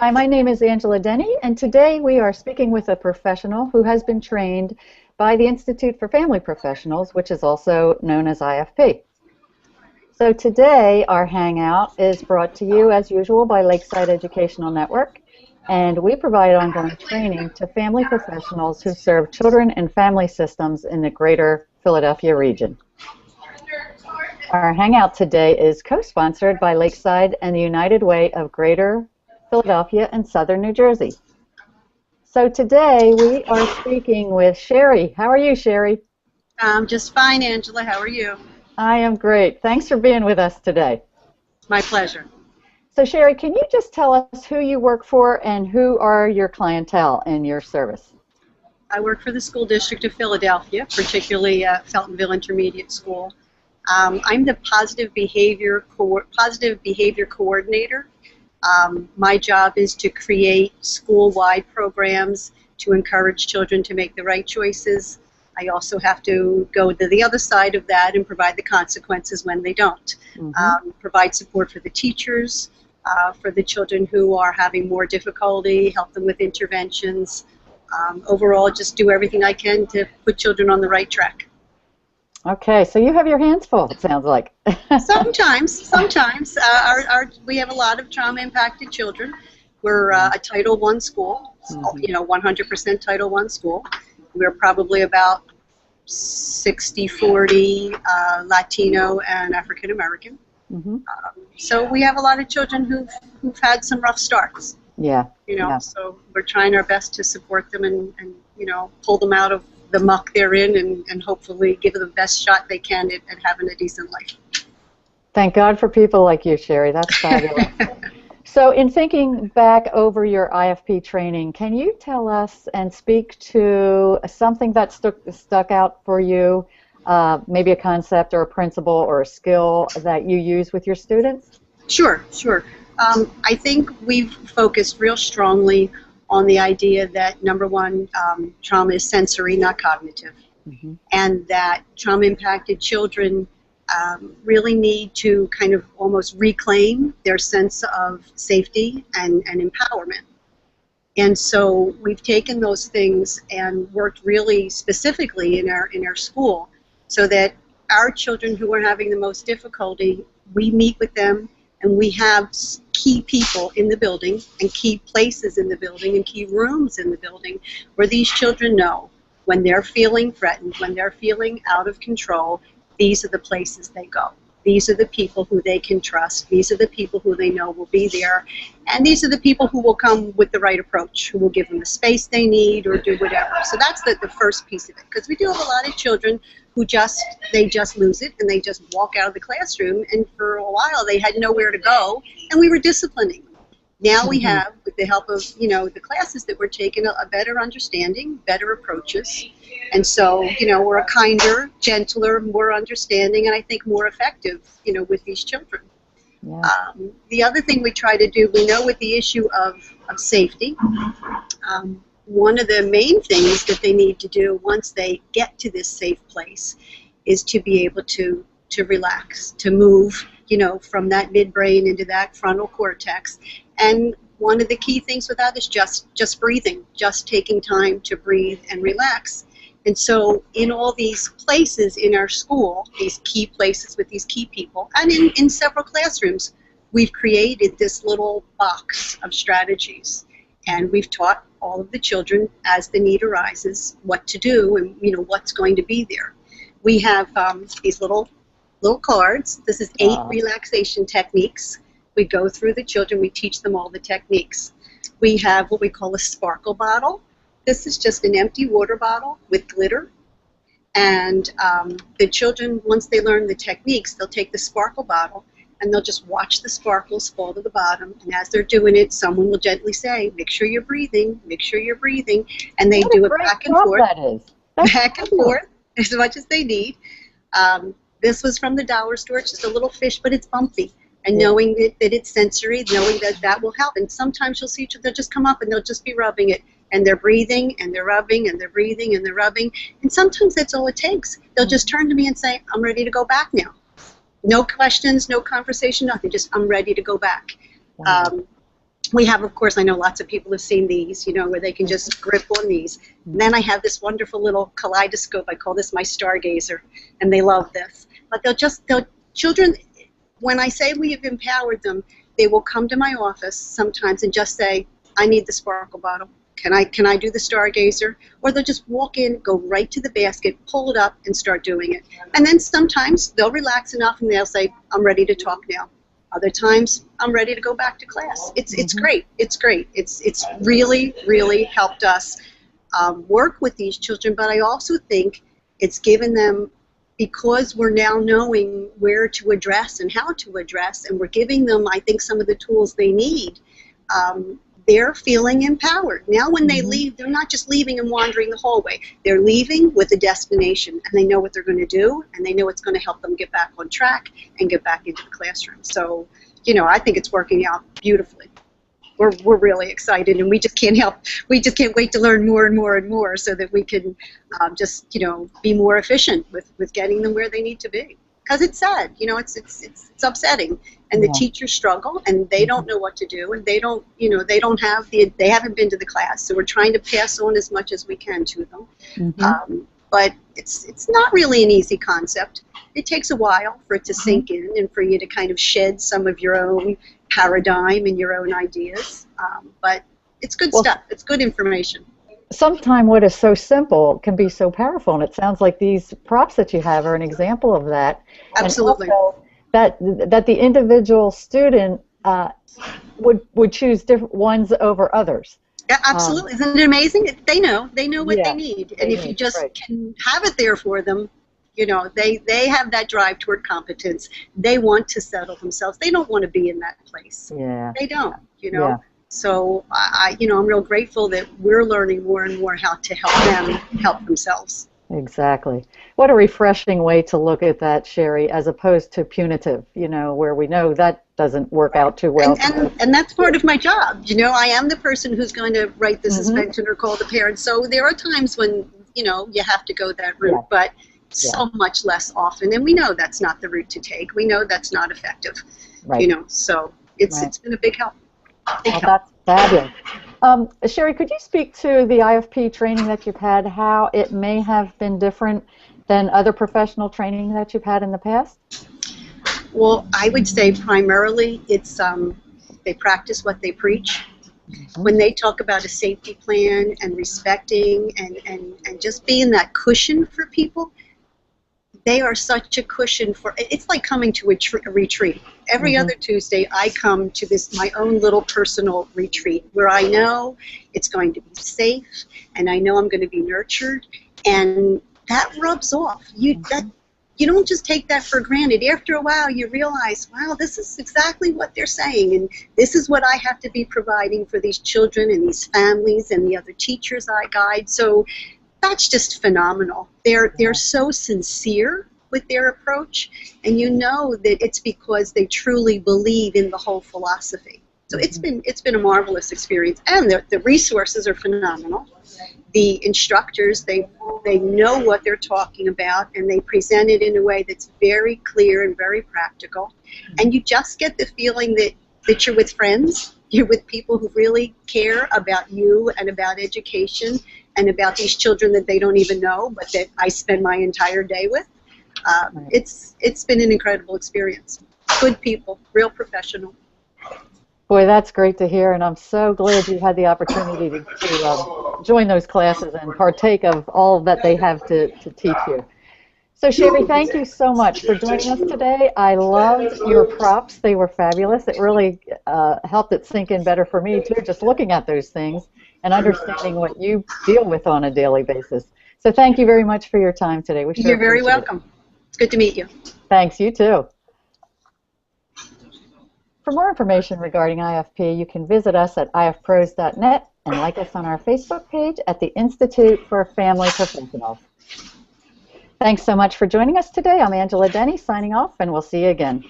Hi, my name is Angela Denny, and today we are speaking with a professional who has been trained by the Institute for Family Professionals, which is also known as IFP. So today our hangout is brought to you, as usual, by Lakeside Educational Network, and we provide ongoing training to family professionals who serve children and family systems in the greater Philadelphia region. Our hangout today is co-sponsored by Lakeside and the United Way of Greater Philadelphia and Southern New Jersey. So today we are speaking with Sherry. How are you, Sherry? I'm just fine, Angela. How are you? I am great. Thanks for being with us today. My pleasure. So Sherry, can you just tell us who you work for and who are your clientele in your service? I work for the School District of Philadelphia, particularly Feltonville Intermediate School. I'm the positive behavior coordinator. My job is to create school-wide programs to encourage children to make the right choices. I also have to go to the other side of that and provide the consequences when they don't. Provide support for the teachers, for the children who are having more difficulty, help them with interventions. Overall, just do everything I can to put children on the right track. Okay, so you have your hands full, it sounds like. Sometimes. We have a lot of trauma-impacted children. We're a Title I school, 100% Title I school. We're probably about 60-40 Latino and African American. So we have a lot of children who've had some rough starts. Yeah. So we're trying our best to support them and pull them out of the muck they're in and hopefully give them the best shot they can at having a decent life. Thank God for people like you, Sherry. That's fabulous. So in thinking back over your IFP training, can you tell us and speak to something that stuck out for you, maybe a concept or a principle or a skill that you use with your students? Sure. I think we've focused real strongly on the idea that, number one, trauma is sensory, not cognitive, and that trauma-impacted children really need to kind of almost reclaim their sense of safety and empowerment. And so we've taken those things and worked really specifically in our school so that our children who are having the most difficulty, we meet with them and we have key people in the building and key places in the building and key rooms in the building where these children know when they're feeling threatened, when they're feeling out of control, these are the places they go. These are the people who they can trust. These are the people who they know will be there. And these are the people who will come with the right approach, who will give them the space they need or do whatever. So that's the first piece of it. Because we do have a lot of children who just lose it and they just walk out of the classroom, and for a while they had nowhere to go and we were disciplining them. Now we have, with the help of the classes that we're taking, a better understanding, better approaches, and so we're a kinder, gentler, more understanding, and I think more effective with these children. Yeah. The other thing we try to do, we know with the issue of safety, one of the main things that they need to do once they get to this safe place is to be able to relax, to move from that midbrain into that frontal cortex. And one of the key things with that is just breathing, just taking time to breathe and relax. And so in all these places in our school, these key places with these key people, and in several classrooms, we've created this little box of strategies. And we've taught all of the children, as the need arises, what to do and what's going to be there. We have these little cards. This is 8 relaxation techniques. We go through the children, we teach them all the techniques. We have what we call a sparkle bottle. This is just an empty water bottle with glitter. And the children, once they learn the techniques, they'll take the sparkle bottle and they'll just watch the sparkles fall to the bottom. And as they're doing it, someone will gently say, make sure you're breathing, make sure you're breathing. And they do it back and forth. That is. Back and forth as much as they need. This was from the dollar store. It's just a little fish, but it's bumpy. And knowing that it's sensory, knowing that will help. And sometimes you'll see they'll just come up and they'll just be rubbing it. And they're breathing, and they're rubbing, and they're breathing, and they're rubbing. And sometimes that's all it takes. They'll just turn to me and say, I'm ready to go back now. No questions, no conversation, nothing. Just, I'm ready to go back. We have, of course, I know lots of people have seen these, where they can just grip on these. And then I have this wonderful little kaleidoscope. I call this my stargazer, and they love this. But children, when I say we have empowered them, they will come to my office sometimes and just say, I need the sparkle bottle. Can I do the stargazer? Or they'll just walk in, go right to the basket, pull it up, and start doing it. And then sometimes they'll relax enough and they'll say, I'm ready to talk now. Other times, I'm ready to go back to class. It's great. It's great. It's really, really helped us work with these children. But I also think it's given them, because we're now knowing where to address and how to address, and we're giving them, I think, some of the tools they need, they're feeling empowered. Now when they leave, they're not just leaving and wandering the hallway. They're leaving with a destination, and they know what they're going to do, and they know it's going to help them get back on track and get back into the classroom. So, I think it's working out beautifully. We're really excited, and we just can't wait to learn more and more and more so that we can just, be more efficient with getting them where they need to be. Because it's sad, it's upsetting, and the teachers struggle, and they don't know what to do, and they haven't been to the class, so we're trying to pass on as much as we can to them. But it's not really an easy concept. It takes a while for it to sink in and for you to kind of shed some of your own paradigm and your own ideas. But it's good stuff. It's good information. Sometimes what is so simple can be so powerful, and it sounds like these props that you have are an example of that. Absolutely. And also that the individual student would choose different ones over others. Yeah, absolutely. Isn't it amazing? They know what they need, and if you just can have it there for them, they have that drive toward competence. They want to settle themselves. They don't want to be in that place. Yeah. They don't. So I'm real grateful that we're learning more and more how to help them help themselves. Exactly. What a refreshing way to look at that, Sherry, as opposed to punitive, where we know that doesn't work out too well. And that's part of my job. I am the person who's going to write the suspension or call the parents. So there are times when, you have to go that route, but so much less often. And we know that's not the route to take. We know that's not effective. Right. So it's been a big help. That's fabulous. Sherry, could you speak to the IFP training that you've had, how it may have been different than other professional training that you've had in the past? Well, I would say primarily it's they practice what they preach. When they talk about a safety plan and respecting and just being that cushion for people, they are such a cushion for, it's like coming to a retreat. Every other Tuesday I come to my own little personal retreat where I know it's going to be safe and I know I'm going to be nurtured, and that rubs off. You don't just take that for granted. After a while you realize, wow, this is exactly what they're saying, and this is what I have to be providing for these children and these families and the other teachers I guide. So that's just phenomenal. They're so sincere with their approach, and you know that it's because they truly believe in the whole philosophy. So it's been a marvelous experience, and the resources are phenomenal. The instructors, they know what they're talking about, and they present it in a way that's very clear and very practical. And you just get the feeling that you're with friends, you're with people who really care about you and about education and about these children that they don't even know, but that I spend my entire day with. It's been an incredible experience. Good people, real professional. Boy, that's great to hear, and I'm so glad you had the opportunity to join those classes and partake of all that they have to teach you. So, Sherry, thank you so much for joining us today. I loved your props. They were fabulous. It really helped it sink in better for me, too, just looking at those things and understanding what you deal with on a daily basis. So thank you very much for your time today. You're very welcome. It's good to meet you. Thanks, you too. For more information regarding IFP, you can visit us at ifpros.net and like us on our Facebook page at the Institute for Family Professionals. Thanks so much for joining us today. I'm Angela Denny signing off, and we'll see you again.